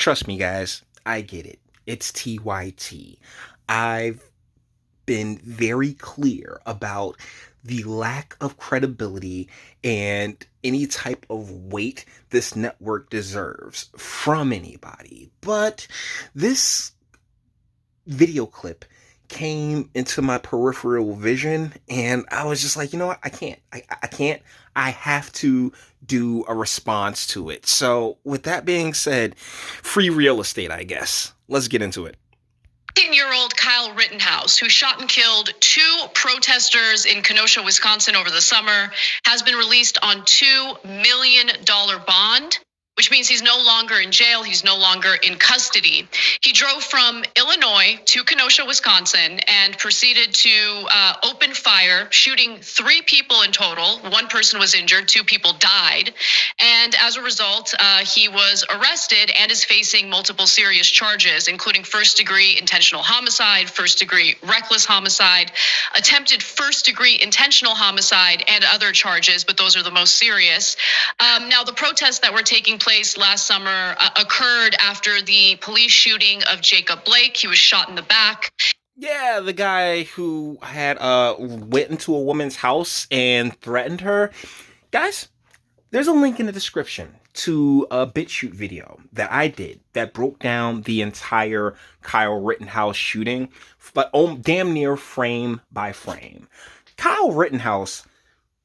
Trust me, guys, I get it. It's TYT. I've been very clear about the lack of credibility and any type of weight this network deserves from anybody. But this video clip came into my peripheral vision and I was just like, you know what? I can't. I can't. I have to do a response to it. So with that being said, free real estate, I guess. Let's get into it. 18-year-old Kyle Rittenhouse, who shot and killed two protesters in Kenosha, Wisconsin over the summer, has been released on $2 million bond, which means he's no longer in jail. He's no longer in custody. He drove from Illinois to Kenosha, Wisconsin, and proceeded to open fire, shooting 3 people in total. 1 person was injured, 2 people died. And as a result, he was arrested and is facing multiple serious charges, including first-degree intentional homicide, first-degree reckless homicide, attempted first-degree intentional homicide, and other charges, but those are the most serious. Now, the protests that were taking place last summer occurred after the police shooting of Jacob Blake. He was shot in the back. Yeah, the guy who had went into a woman's house and threatened her. Guys, there's a link in the description to a Bitchute video that I did that broke down the entire Kyle Rittenhouse shooting, but damn near frame by frame. Kyle Rittenhouse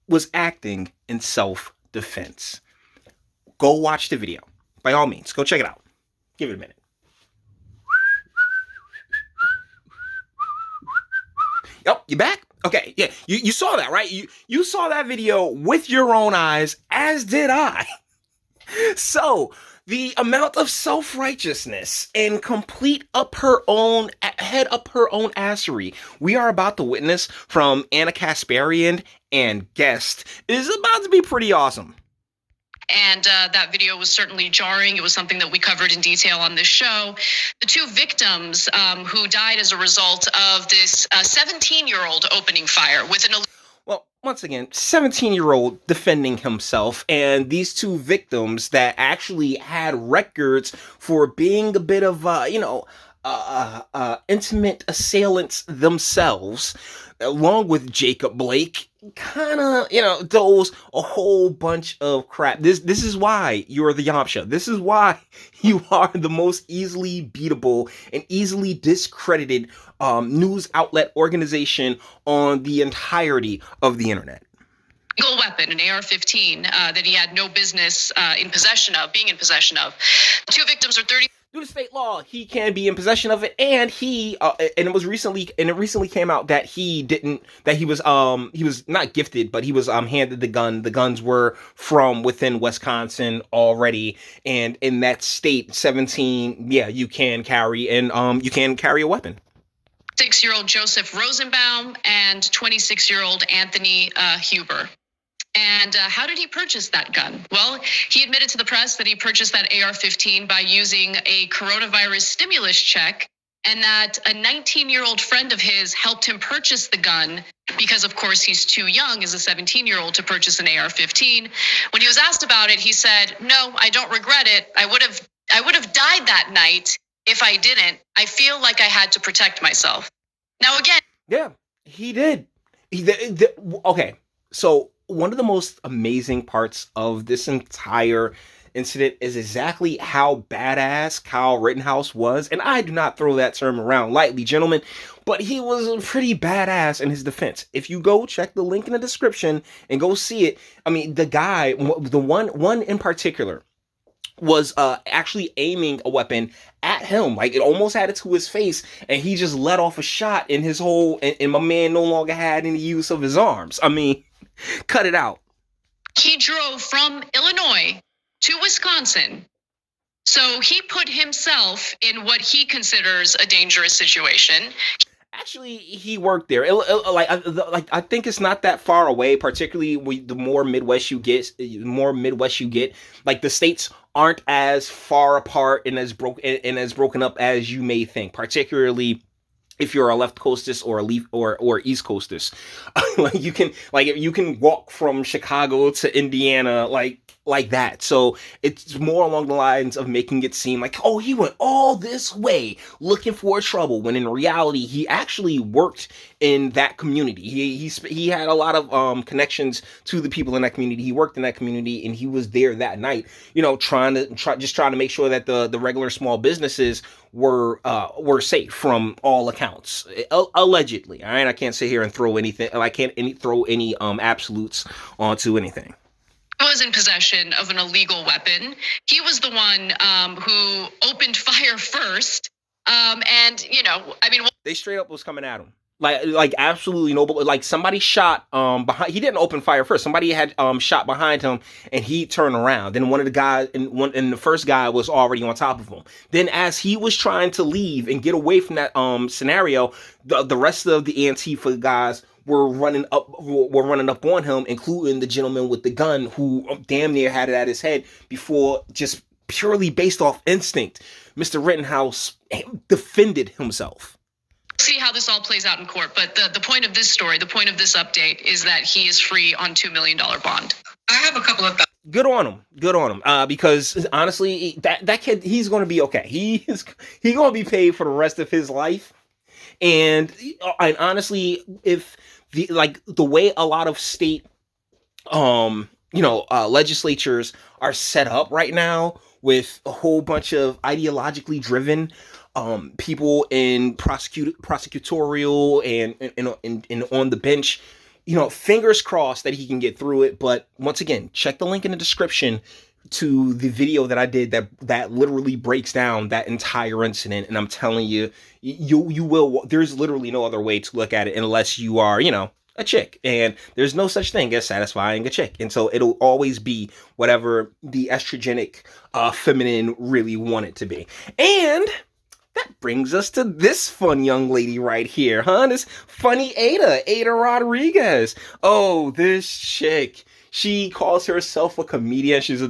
was acting in self-defense. Go watch the video. By all means, go check it out. Give it a minute. Yep, you back? Okay, yeah, you saw that, right? You saw that video with your own eyes, as did I. So, the amount of self-righteousness and complete head up her own assery we are about to witness from Anna Kasparian and guest is about to be pretty awesome. And that video was certainly jarring. It was something that we covered in detail on this show. The 2 victims who died as a result of this 17-year-old opening fire with an... Well, once again, 17-year-old defending himself, and these 2 victims that actually had records for being a bit of, intimate assailants themselves, along with Jacob Blake, kind of, those a whole bunch of crap. This is why you're the Yamcha. This is why you are the most easily beatable and easily discredited news outlet organization on the entirety of the internet. Legal weapon, an AR-15, that he had no business being in possession of. The 2 victims are 30. Due to state law, he can be in possession of it, and it recently came out that he was not gifted, but he was handed the gun. The guns were from within Wisconsin already, and in that state, 17, yeah, you can carry a weapon. 6-year-old Joseph Rosenbaum and 26-year-old Anthony Huber. And how did he purchase that gun? Well, he admitted to the press that he purchased that AR-15 by using a coronavirus stimulus check, and that a 19-year-old friend of his helped him purchase the gun because, of course, he's too young as a 17-year-old to purchase an AR-15. When he was asked about it, he said, "No, I don't regret it. I would have died that night if I didn't. I feel like I had to protect myself." Now, again. Yeah, he did. Okay, so one of the most amazing parts of this entire incident is exactly how badass Kyle Rittenhouse was. And I do not throw that term around lightly, gentlemen, but he was pretty badass in his defense. If you go check the link in the description and go see it, I mean, the guy, the one in particular, was actually aiming a weapon at him. Like, it almost had it to his face, and he just let off a shot in his whole, and my man no longer had any use of his arms. I mean, cut it out. He drove from Illinois to Wisconsin. So he put himself in what he considers a dangerous situation. Actually, he worked there. I think it's not that far away, particularly the more Midwest you get, like the states aren't as far apart and as broken up as you may think, particularly if you're a left coastist or east coastist. You can walk from Chicago to Indiana like like that. So it's more along the lines of making it seem like, oh, he went all this way looking for trouble, when in reality he actually worked in that community. He had a lot of connections to the people in that community. He worked in that community, and he was there that night, trying to make sure that the regular small businesses were safe from all accounts, allegedly. All right, I can't sit here and throw anything. I can't throw any absolutes onto anything. Was in possession of an illegal weapon. He was the one who opened fire first. They straight up was coming at him. Like absolutely no, like somebody shot behind. He didn't open fire first. Somebody had shot behind him, and he turned around. Then one of the guys, and the first guy was already on top of him. Then as he was trying to leave and get away from that scenario, the rest of the Antifa guys were running up on him, including the gentleman with the gun who damn near had it at his head before, just purely based off instinct, Mr. Rittenhouse defended himself. See how this all plays out in court, but the point of this story, the point of this update, is that he is free on $2 million bond. I have a couple of thoughts. Good on him. Because honestly, that kid, he's going to be okay. He's going to be paid for the rest of his life. And honestly, if the way a lot of state, legislatures are set up right now, with a whole bunch of ideologically driven people in prosecutorial and on the bench, fingers crossed that he can get through it. But once again, check the link in the description to the video that I did that literally breaks down that entire incident. And I'm telling you, you will, there's literally no other way to look at it unless you are, a chick, and there's no such thing as satisfying a chick. And so it'll always be whatever the estrogenic feminine really want it to be. And that brings us to this fun young lady right here, huh? This funny Ada Rodriguez. Oh, this chick. She calls herself a comedian. She's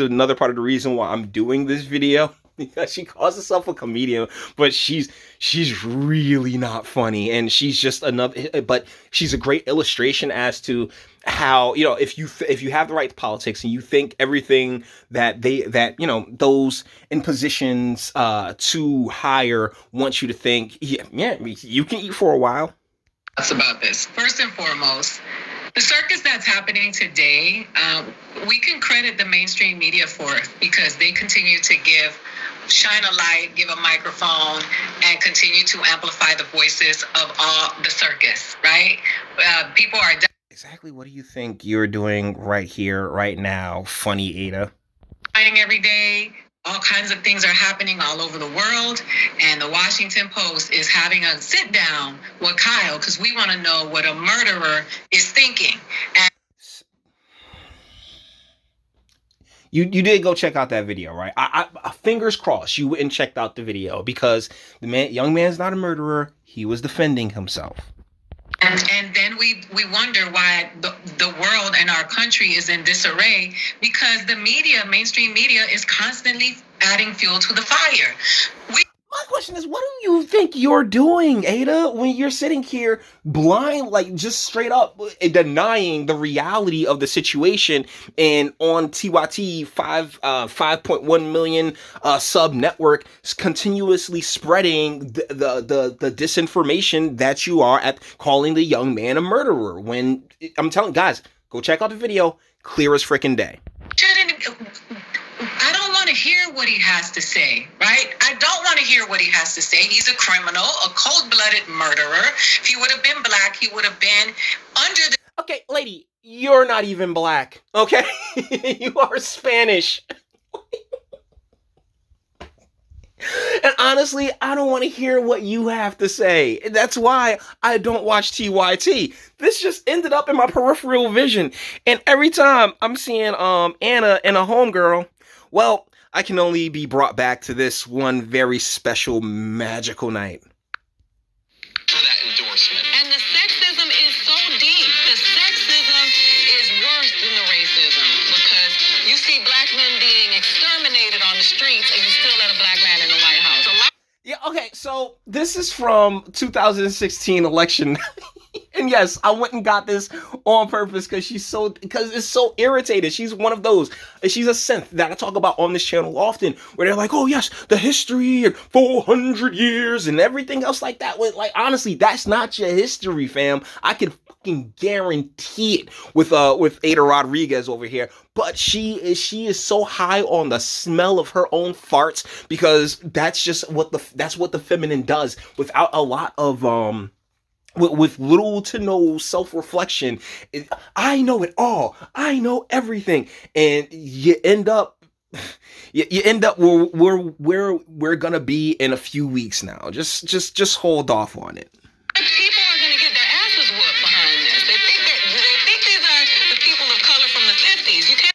another part of the reason why I'm doing this video, because she calls herself a comedian, but she's really not funny, and she's just another. But she's a great illustration as to how, if you have the right politics and you think everything that those in positions to hire want you to think, yeah, you can eat for a while. That's about this. First and foremost, the circus that's happening today, we can credit the mainstream media for it, because they continue to shine a light, give a microphone, and continue to amplify the voices of all the circus, right? People are... Exactly what do you think you're doing right here, right now, funny Ada? Fighting every day. All kinds of things are happening all over the world, and the Washington Post is having a sit down with Kyle, because we want to know what a murderer is thinking. And you did go check out that video, right? I fingers crossed you went and checked out the video, because the young man's not a murderer. He was defending himself. And then we wonder why the world and our country is in disarray, because the media, mainstream media, is constantly adding fuel to the fire. My question is, what do you think you're doing, Ada, when you're sitting here blind, like just straight up denying the reality of the situation, and on TYT 5.1 million sub network continuously spreading the disinformation that you are at calling the young man a murderer? When I'm telling guys, go check out the video, clear as freaking day. I don't want to hear what he has to say, right? I don't want to hear what he has to say. He's a criminal, a cold-blooded murderer. If he would have been black, he would have been under the... Okay, lady, you're not even black, okay? You are Spanish. And honestly, I don't want to hear what you have to say. That's why I don't watch TYT. This just ended up in my peripheral vision. And every time I'm seeing Anna and a homegirl, well, I can only be brought back to this one very special, magical night. For that endorsement. And the sexism is so deep. The sexism is worse than the racism, because you see black men being exterminated on the streets, and you still let a black man in the White House. Yeah, okay, so this is from 2016 election. And yes, I went and got this on purpose because because it's so irritated. She's one of those. She's a synth that I talk about on this channel often, where they're like, "Oh yes, the history and 400 years and everything else like that." Like honestly, that's not your history, fam. I can fucking guarantee it with Ada Rodriguez over here. But she is so high on the smell of her own farts because that's what the feminine does without a lot of with little to no self-reflection. I know it all. I know everything. And you end up where we're gonna be in a few weeks now. Just hold off on it. People are gonna get their asses whooped behind this. They think these are the people of color from the 50s. You can't.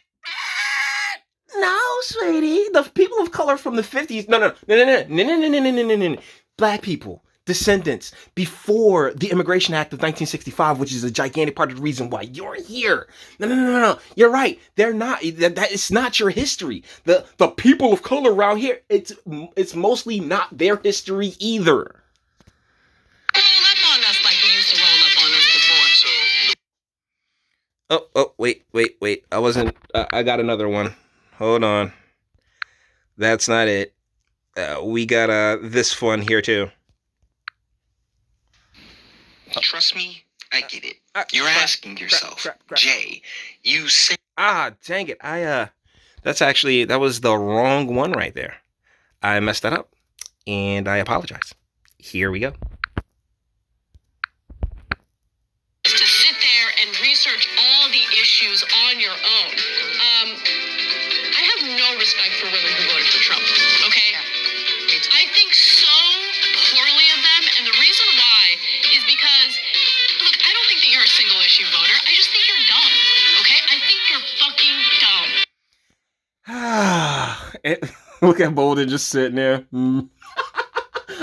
No, sweetie. The people of color from the 50s. No. Black people, descendants, before the Immigration Act of 1965, which is a gigantic part of the reason why you're here. No. You're right. They're not. That it's not your history. The people of color around here, it's mostly not their history either. Roll up on us like they used to roll up on us before. Oh, wait. I wasn't. I got another one. Hold on. That's not it. We got this one here too. Trust me, I get it. You're asking yourself, Jay, you say... Dang it. That was the wrong one right there. I messed that up, and I apologize. Here we go. To sit there and research all the issues on your own. I have no respect for women who voted for Trump, okay? I think so poorly of them, and the reason why is because, look, I don't think that you're a single issue voter. I just think you're dumb, okay? I think you're fucking dumb. Look at Bolden just sitting there.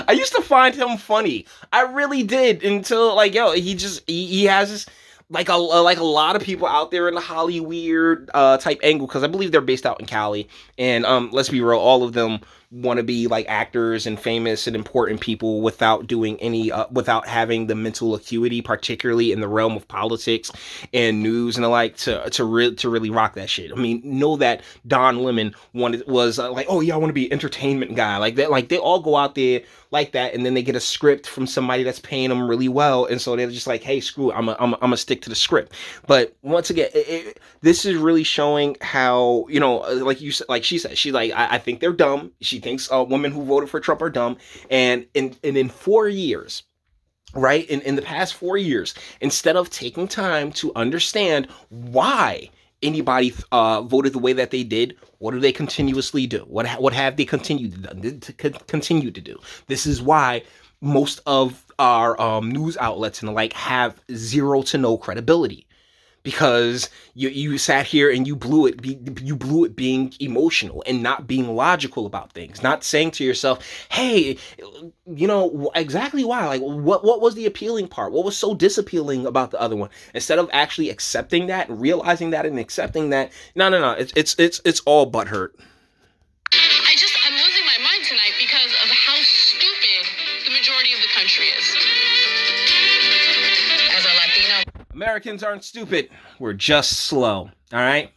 I used to find him funny. I really did until he has this like a lot of people out there in the Hollyweird type angle, because I believe they're based out in Cali, and let's be real, all of them want to be like actors and famous and important people without doing any without having the mental acuity, particularly in the realm of politics and news and the like, to really rock that shit. I mean, know that Don Lemon was like, oh yeah, I want to be an entertainment guy, like that. Like they all go out there like that, and then they get a script from somebody that's paying them really well, and so they're just like, hey, screw it, I'm gonna stick to the script. But once again, this is really showing how, like you said, like she said, I think they're dumb. She thinks women who voted for Trump are dumb, and in 4 years, right, in the past 4 years, instead of taking time to understand why anybody voted the way that they did, what do they continuously do? What have they continued to do? This is why most of our news outlets and the like have zero to no credibility, because you sat here and you blew it being emotional and not being logical about things, not saying to yourself, hey, exactly why, like what was the appealing part, what was so disappealing about the other one, instead of actually accepting that and realizing that and accepting that. No, it's all butthurt. I'm losing my mind tonight because of how stupid the majority of the country is. As a Latino, Americans aren't stupid. We're just slow. All right.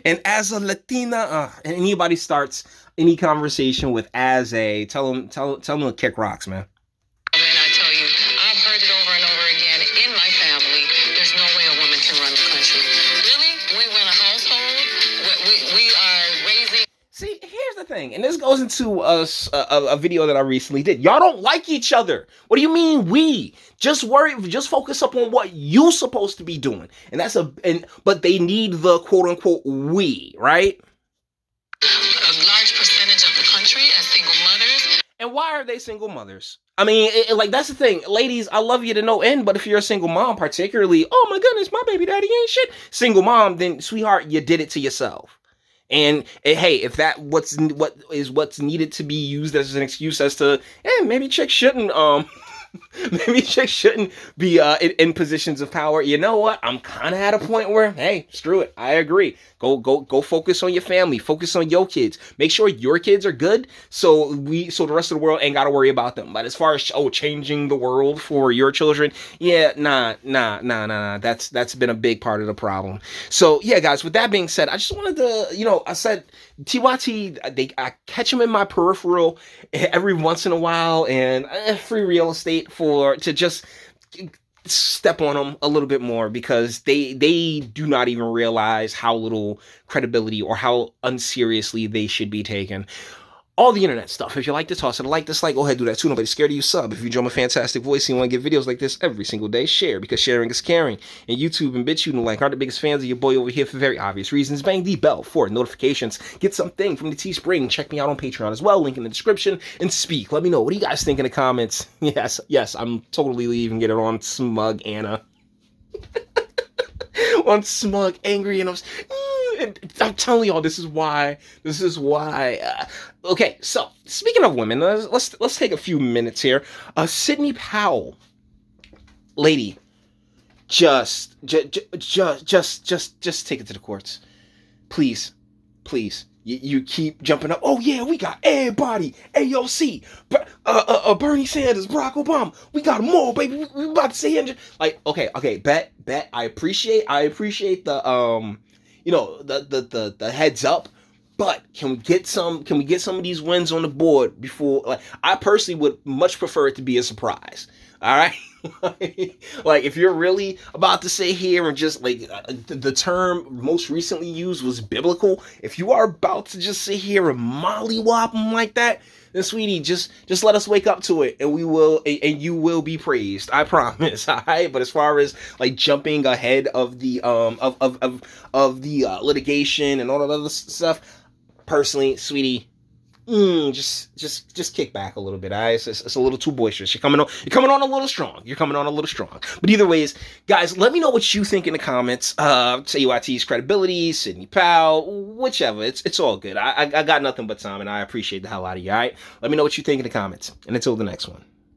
And as a Latina, and anybody starts any conversation with as a, tell them to kick rocks, man. Man, I tell you, I've heard it over and over again in my family. There's no way a woman can run the country. Really? We run a household. We are raising. See, here's the thing, and this goes into a video that I recently did. Y'all don't like each other. What do you mean we? Just focus up on what you supposed to be doing, and but they need the quote unquote we, right? A large percentage of the country as single mothers. And why are they single mothers? I mean, like, that's the thing. Ladies, I love you to no end, but if you're a single mom, particularly, oh my goodness, my baby daddy ain't shit. Single mom, then sweetheart, you did it to yourself. And hey, if what's needed to be used as an excuse as to, maybe chicks shouldn't maybe chicks shouldn't be in positions of power. You know what? I'm kind of at a point where, hey, screw it. I agree. Go focus on your family. Focus on your kids. Make sure your kids are good, so the rest of the world ain't got to worry about them. But as far as changing the world for your children, yeah, nah. That's been a big part of the problem. So yeah, guys. With that being said, I just wanted to, I said TYT. I catch them in my peripheral every once in a while, and free real estate to just step on them a little bit more, because they do not even realize how little credibility or how unseriously they should be taken. All the internet stuff. If you like this, toss it a like, dislike, go ahead, do that too. Nobody's scared of you. Sub. If you enjoy my fantastic voice and you want to get videos like this every single day, share, because sharing is caring. And YouTube and Bitchute and like aren't the biggest fans of your boy over here for very obvious reasons. Bang the bell for notifications. Get something from the Teespring. Check me out on Patreon as well. Link in the description. And speak. Let me know. What do you guys think in the comments? Yes, I'm totally leaving it on Smug Anna. On Smug, angry, and I'm telling y'all, this is why. Okay, so speaking of women, let's take a few minutes here. Sidney Powell, lady, just take it to the courts, please. You keep jumping up. Oh yeah, we got everybody. AOC, Bernie Sanders, Barack Obama. We got them all, baby. We about to say 100. Like, okay. Bet. I appreciate the the heads up. But can we get some of these wins on the board before? Like, I personally would much prefer it to be a surprise. All right. Like, if you're really about to sit here and just the term most recently used was biblical. If you are about to just sit here and mollywop them like that, then sweetie, just let us wake up to it, and we will, and you will be praised. I promise. All right. But as far as like jumping ahead of the of the litigation and all that other stuff, personally, sweetie, just kick back a little bit. All right? It's a little too boisterous. You're coming on a little strong. But either ways, guys, let me know what you think in the comments. TYT's credibility, Sidney Powell, whichever. It's all good. I got nothing but time, and I appreciate the hell out of you. All right, let me know what you think in the comments. And until the next one.